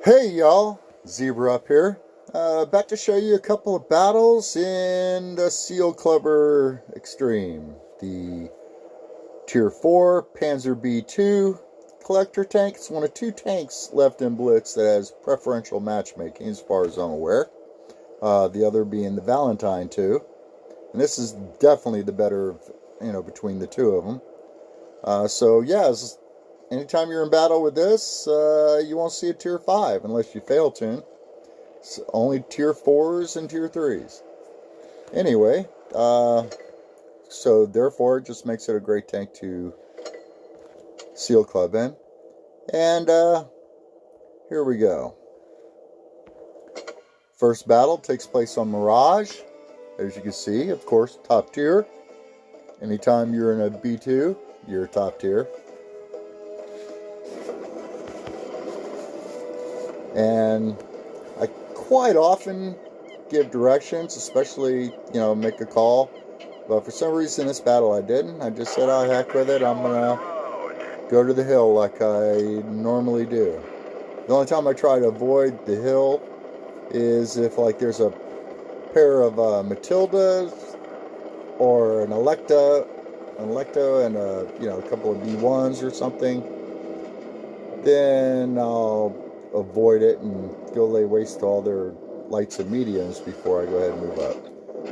Hey y'all, Zebra up here. About to show you a couple of battles in the Seal Clubber Extreme. The Tier 4 Panzer B2 collector tank. It's one of two tanks left in Blitz that has preferential matchmaking as far as I'm aware. The other being the Valentine 2. And this is definitely the better of, between the two of them. Anytime you're in battle with this, you won't see a Tier 5 unless you fail tune. It's only Tier 4s and Tier 3s. Anyway, so therefore it just makes it a great tank to Seal Club in. And here we go. First battle takes place on Mirage. As you can see, of course, top tier. Anytime you're in a B2, you're top tier. And I quite often give directions, especially, make a call. But for some reason, this battle I didn't. I just said, oh, heck with it. I'm going to go to the hill like I normally do. The only time I try to avoid the hill is if, there's a pair of Matildas or an Electo and a couple of B1s or something. Then I'll avoid it and go lay waste to all their lights and mediums before I go ahead and move up.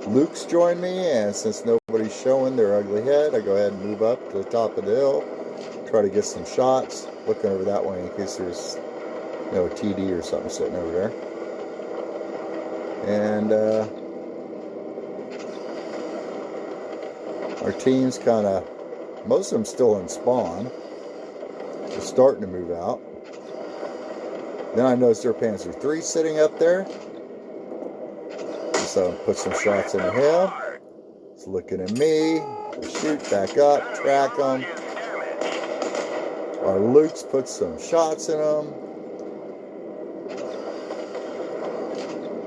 Luke's joined me, and since nobody's showing their ugly head, I go ahead and move up to the top of the hill, try to get some shots, looking over that way in case there's a TD or something sitting over there. And our team's most of them still in spawn. They're starting to move out. Then I noticed their Panzer 3 sitting up there. So put some shots into him. He's looking at me. Shoot, back up, track him. Our Luke's put some shots in him.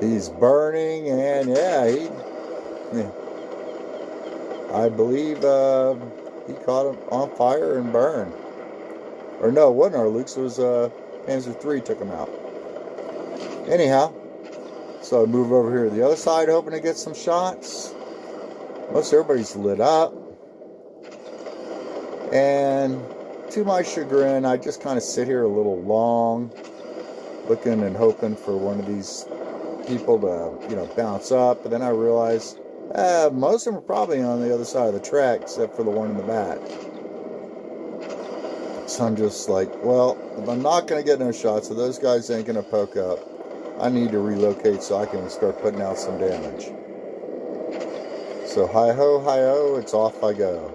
He's burning, and I believe he caught him on fire and burned. Or no, it wasn't our Luke's, it was Panzer 3 took him out. Anyhow, so I move over here to the other side, hoping to get some shots. Most everybody's lit up. And to my chagrin, I just kind of sit here a little long, looking and hoping for one of these people to, bounce up. But then I realize most of them are probably on the other side of the track, except for the one in the back. So I'm just like, well, if I'm not going to get no shots, so those guys ain't going to poke up, I need to relocate so I can start putting out some damage. So hi-ho, it's off I go.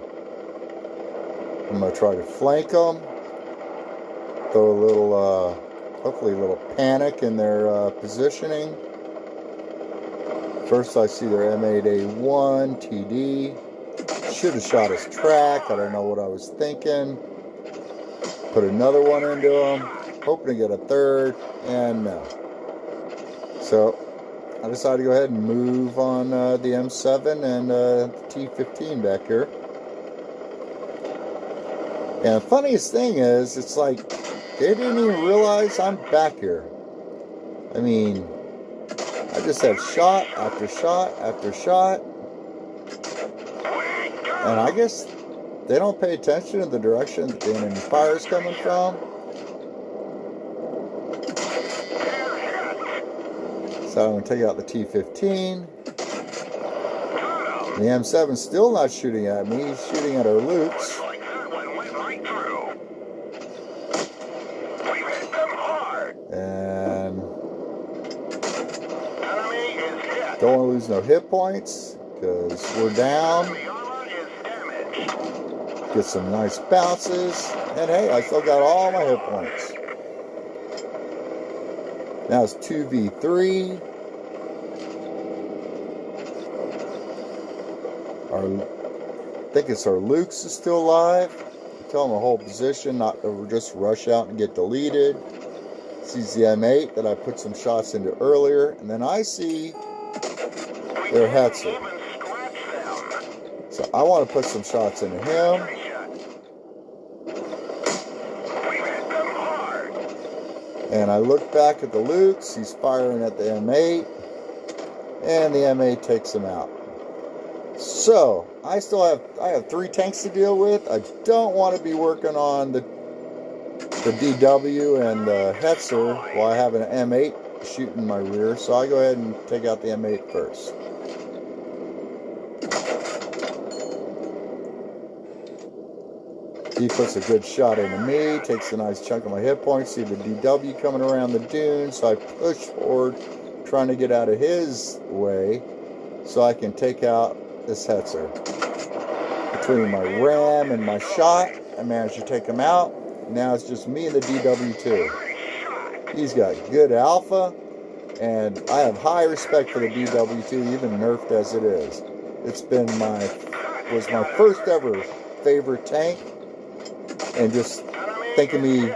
I'm going to try to flank them, throw a little, hopefully a little panic in their positioning. First I see their M8A1 TD. Should have shot his track, I don't know what I was thinking. Put another one into him, hoping to get a third, and no. So I decided to go ahead and move on the M7 and the T15 back here. And the funniest thing is, it's like they didn't even realize I'm back here. I mean, I just had shot after shot after shot. And I guess they don't pay attention to the direction that the enemy fire is coming from. So I'm going to take out the T-15. The M7's still not shooting at me. He's shooting at our Lukes. And don't want to lose no hit points because we're down. Get some nice bounces, and hey, I still got all my hit points. Now it's 2v3. I think it's our Luke's is still alive. I tell them a whole position, not to just rush out and get deleted. Sees the M8 that I put some shots into earlier, and then I see their Hetzer. So I want to put some shots into him. And I look back at the Lukes. He's firing at the M8. And the M8 takes him out. So, I have 3 tanks to deal with. I don't want to be working on the DW and the Hetzer while I have an M8 shooting my rear. So I go ahead and take out the M8 first. He puts a good shot into me, takes a nice chunk of my hit points. See the DW coming around the dune, so I push forward, trying to get out of his way so I can take out this Hetzer. Between my ram and my shot, I managed to take him out. Now it's just me and the DW2. He's got good alpha, and I have high respect for the DW2, even nerfed as it is. It's been was my first ever favorite tank. And just think of me,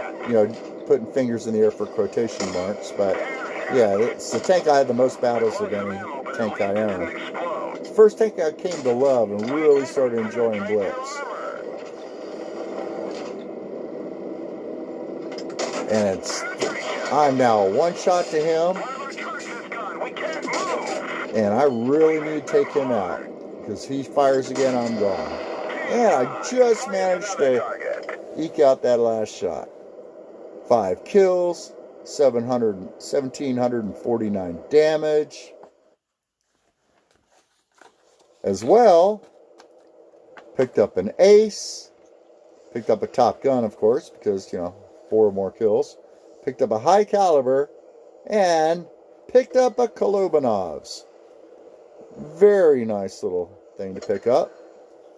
putting fingers in the air for quotation marks. But yeah, it's the tank I had the most battles of any tank I owned. It's the first tank I came to love and really started enjoying Blitz. And I'm now one shot to him. And I really need to take him out. Because he fires again, I'm gone. And I just managed to eke out that last shot. 5 kills, 1,749 damage. As well, picked up an ace. Picked up a Top Gun, of course, because, 4 more kills. Picked up a high caliber. And picked up a Kolobanov's. Very nice little thing to pick up.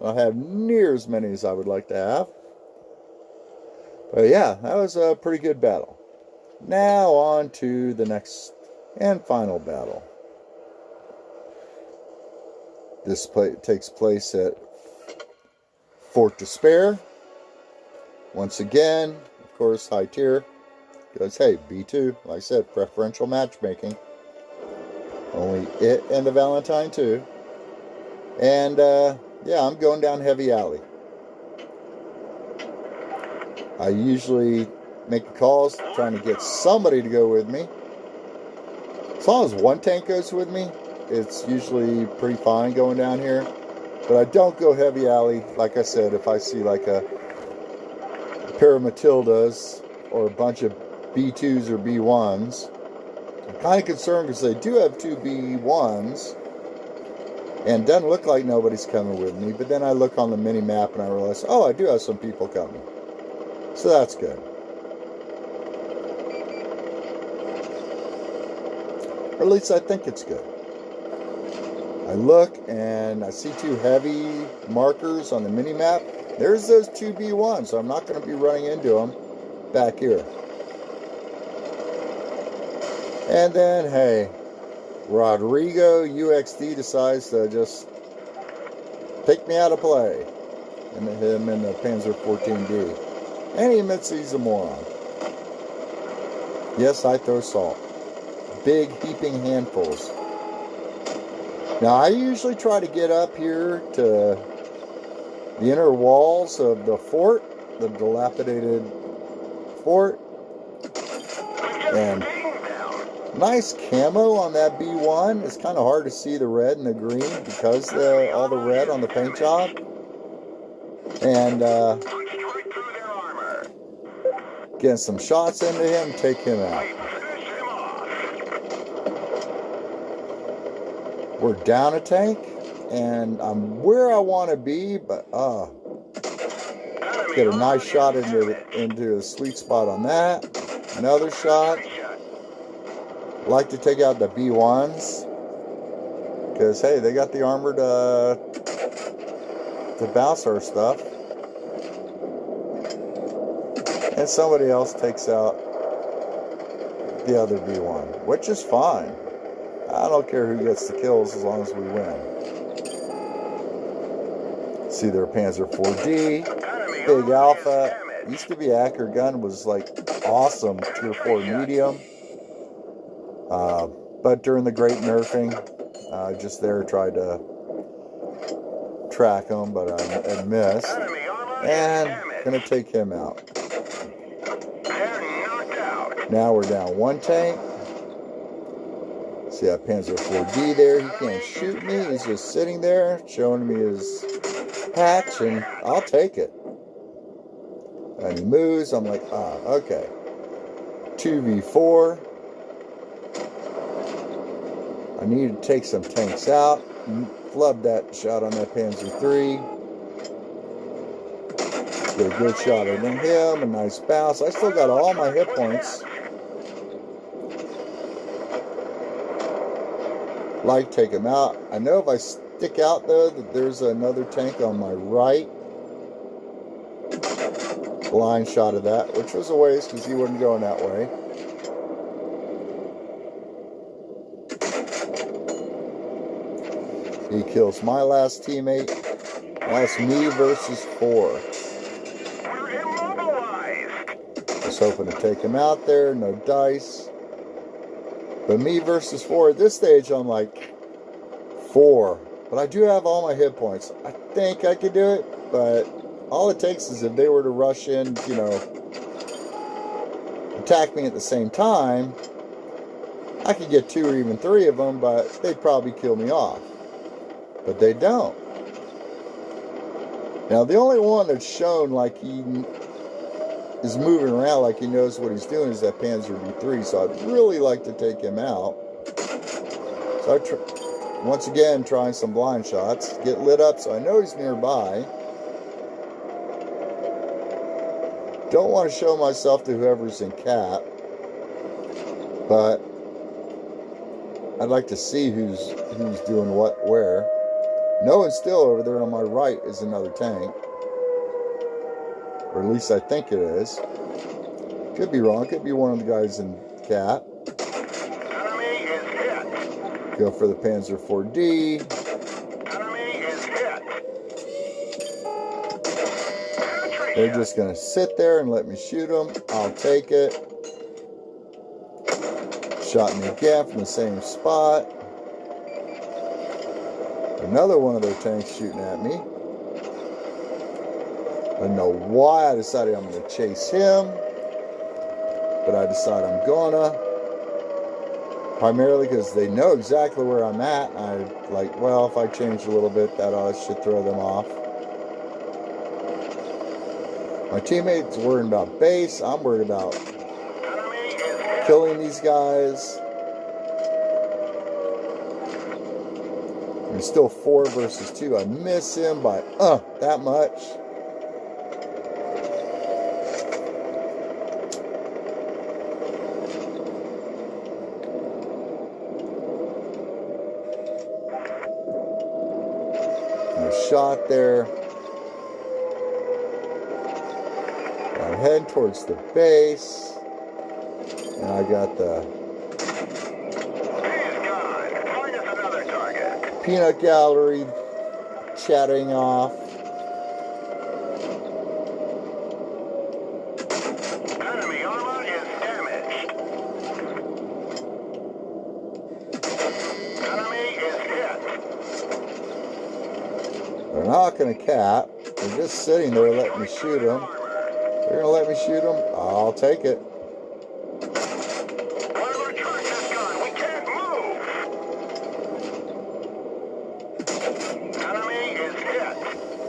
I don't have near as many as I would like to have. But yeah, that was a pretty good battle. Now on to the next and final battle. This takes place at Fort Despair. Once again, of course, high tier. Because, hey, B2, like I said, preferential matchmaking. Only it and the Valentine too. And, yeah, I'm going down Heavy Alley. I usually make calls trying to get somebody to go with me. As long as one tank goes with me, it's usually pretty fine going down here. But I don't go Heavy Alley, like I said, if I see like a pair of Matildas or a bunch of B2s or B1s. I'm kind of concerned because they do have 2 B1s. And it doesn't look like nobody's coming with me. But then I look on the mini map and I realize, oh, I do have some people coming. So that's good. Or at least I think it's good. I look and I see 2 heavy markers on the mini map. There's those 2 B1s, so I'm not going to be running into them back here. And then, hey, Rodrigo UXD decides to just take me out of play. And him in the Panzer 14D. And he admits he's a moron. Yes, I throw salt. Big heaping handfuls. Now, I usually try to get up here to the inner walls of the fort, the dilapidated fort. And nice camo on that B1. It's kind of hard to see the red and the green because all the red on the paint job. And get some shots into him, take him out. We're down a tank, and I'm where I want to be, but get a nice shot into a sweet spot on that. Another shot. Like to take out the B1s because hey, they got the armor to bounce our stuff. And somebody else takes out the other B1, which is fine. I don't care who gets the kills as long as we win. See their Panzer 4D, Big Alpha. Used to be Acker gun, was like awesome, tier 4 medium. But during the great nerfing, just there tried to track him, but I missed. And gonna take him out. Now we're down one tank. See that Panzer IV-D there? He can't shoot me. He's just sitting there showing me his hatch, and I'll take it. And he moves. I'm like, okay. 2v4. I need to take some tanks out. Flubbed that shot on that Panzer III. Get a good shot at him. A nice bounce. I still got all my hit points. Like, take him out. I know if I stick out, though, that there's another tank on my right. Blind shot of that, which was a waste because he wasn't going that way. He kills my last teammate. Now it's me versus 4. We're immobilized. Just hoping to take him out there. No dice. But me versus 4. At this stage, I'm like 4. But I do have all my hit points. I think I could do it. But all it takes is if they were to rush in, attack me at the same time, I could get 2 or even 3 of them, but they'd probably kill me off. But they don't. Now, the only one that's shown like he is moving around like he knows what he's doing is that Panzer V3, so I'd really like to take him out. So once again, trying some blind shots. Get lit up so I know he's nearby. Don't want to show myself to whoever's in cap, but I'd like to see who's doing what where. No one's still over there on my right is another tank. Or at least I think it is. Could be wrong. Could be one of the guys in cap. Enemy is hit. Go for the Panzer IV-D. Enemy is hit. They're just going to sit there and let me shoot them. I'll take it. Shot me again from the same spot. Another one of their tanks shooting at me. I don't know why I decided I'm going to chase him. But I decide I'm gonna. Primarily because they know exactly where I'm at. I like, well, if I change a little bit, that should throw them off. My teammates worried about base. I'm worried about killing these guys. It's still 4 versus 2. I miss him by that much. A shot there. I'm heading towards the base. And I got the peanut gallery chatting off. Enemy armor is damaged. Enemy is hit. They're not going to cap. They're just sitting there letting me shoot them. They're going to let me shoot them. I'll take it.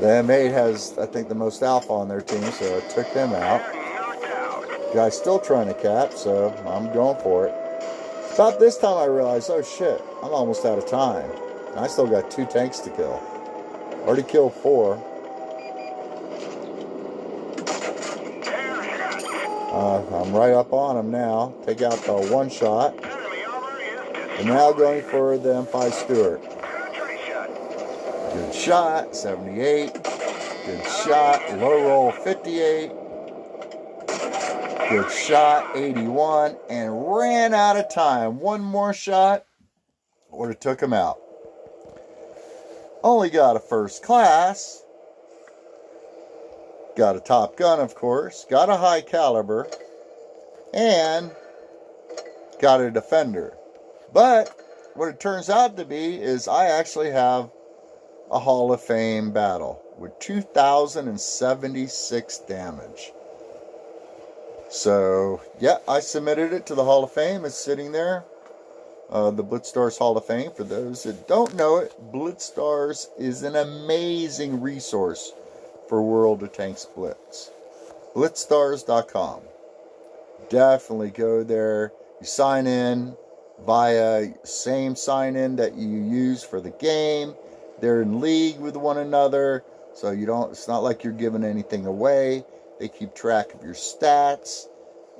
The M8 has, I think, the most alpha on their team, so I took them out. Guy's still trying to cap, so I'm going for it. About this time I realized, oh shit, I'm almost out of time. And I still got 2 tanks to kill. Already killed 4. I'm right up on them now. Take out the 1 shot. And now going for the M5 Stuart. Good shot, 78. Good shot, low roll, 58. Good shot, 81. And ran out of time. 1 more shot would have took him out. Only got a first class. Got a Top Gun, of course. Got a high caliber. And got a Defender. But what it turns out to be is I actually have a Hall of Fame battle with 2,076 damage. So, yeah, I submitted it to the Hall of Fame. It's sitting there. The Blitzstars Hall of Fame. For those that don't know it, Blitzstars is an amazing resource for World of Tanks Blitz. Blitzstars.com. Definitely go there. You sign in via same sign in that you use for the game. They're in league with one another, so you don't. It's not like you're giving anything away. They keep track of your stats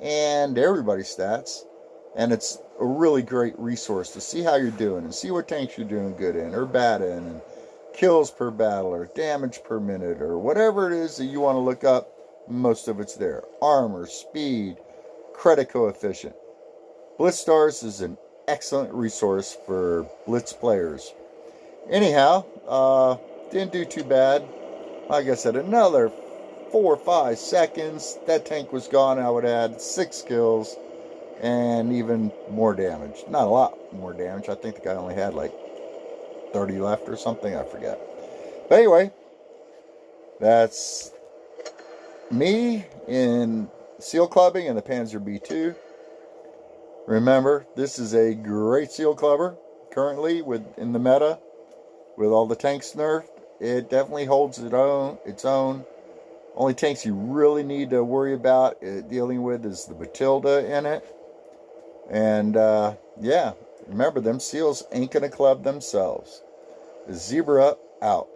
and everybody's stats, and it's a really great resource to see how you're doing and see what tanks you're doing good in or bad in, and kills per battle or damage per minute or whatever it is that you want to look up. Most of it's there. Armor, speed, credit coefficient. Blitzstars is an excellent resource for Blitz players. Anyhow, didn't do too bad. Like I said, another 4 or 5 seconds, that tank was gone. I would add 6 kills and even more damage. Not a lot more damage. I think the guy only had like 30 left or something. I forget. But anyway, that's me in seal clubbing and the Panzer B2. Remember, this is a great seal clubber currently in the meta with all the tanks nerfed. It definitely holds its own. Only tanks you really need to worry about dealing with is the Matilda in it. And yeah, remember, them seals ain't gonna club themselves. Zebra out.